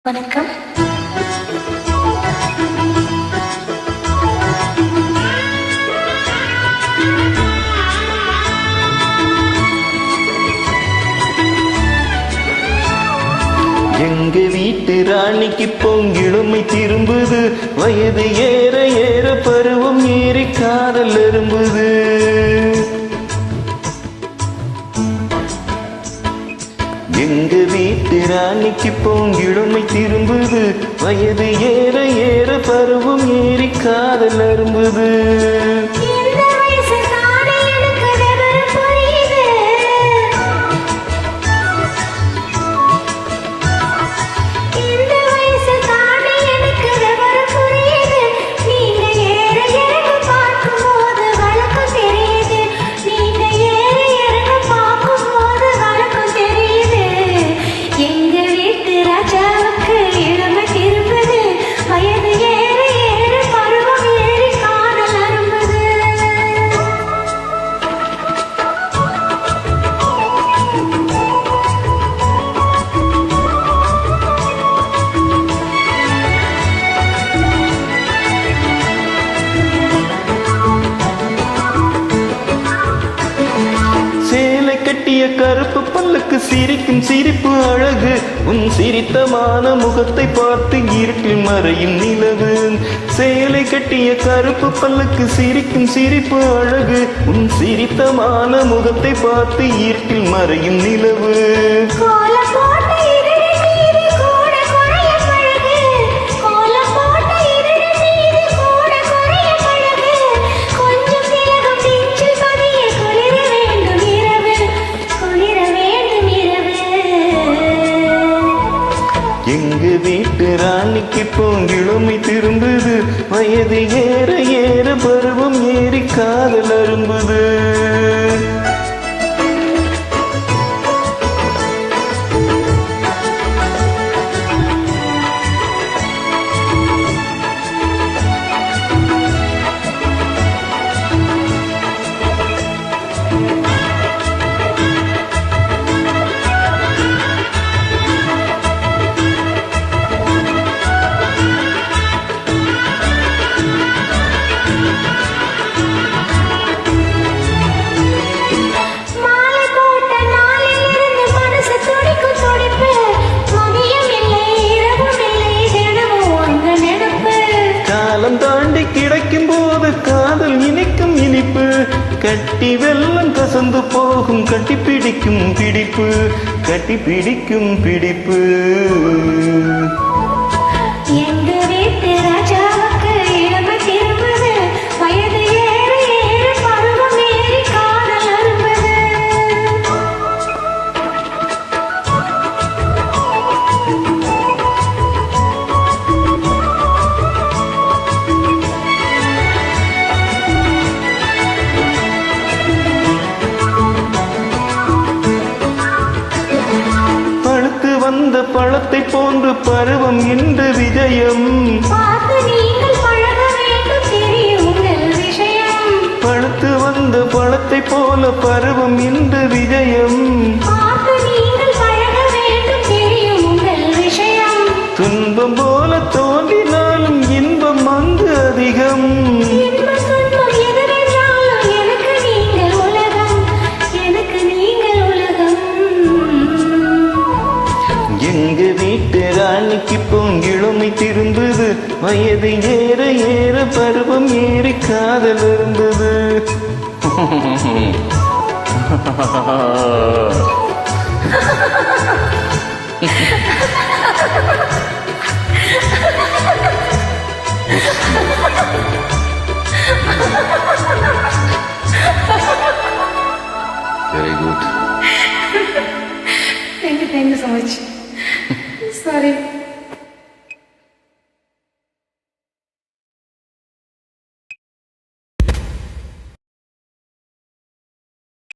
வணக்கம். எங்க வீட்டு ராணிக்கு பொங்கிழமை திரும்புது, வயது ஏற ஏற பருவம் ஏறி காதல் எறும்புது. எங்க வீட்டு ராணிக்கு பொங்கிழமை திரும்புது, வயது ஏற ஏற பருவம் ஏறி காதல் எறும்புது. கட்டிய கருப்பு பல்லுக்கு சிரிக்கும் சிரிப்பு அழகு, உன் சிரித்தமான முகத்தை பார்த்து இருட்டில் மறையும் நிலவு. சேலை கட்டிய கருப்பு பல்லுக்கு சிரிக்கும் சிரிப்பு அழகு, உன் சிரித்தமான முகத்தை பார்த்து இருட்டில் மறையும் நிலவு. எங்க வீட்டு ராணிக்கு பொங்கிழமை திரும்புது, வயது ஏற ஏற பருவம் ஏறி காதல் அரும்புது. தாண்டி கிடைக்கும் போது காதல் இனிக்கும் இனிப்பு, கட்டி வெள்ளம் கசந்து போகும் கட்டி பிடிக்கும் பிடிப்பு, கட்டி பிடிக்கும் பிடிப்பு. எங்க வீட்டு ராஜாவுக்கு இளமை திரும்புது, வயது ஏற ஏற பருவம் ஏறி காதல் அரும்புது. வந்த பழத்தை போன்று பருவம் இன்று விஜயம், பழுத்து வந்த பழத்தை போல பருவம் இன்று விஜயம். துன்பம் போல தோன்றினாலும் இன்பம் அங்கு அதிகம். எங்க வீட்டு ராணிக்கு பொங்கிழமை திரும்புது, வயது ஏற ஏற பருவம் ஏறி காதல் இருந்தது. Very good. Thank you so much. Sorry.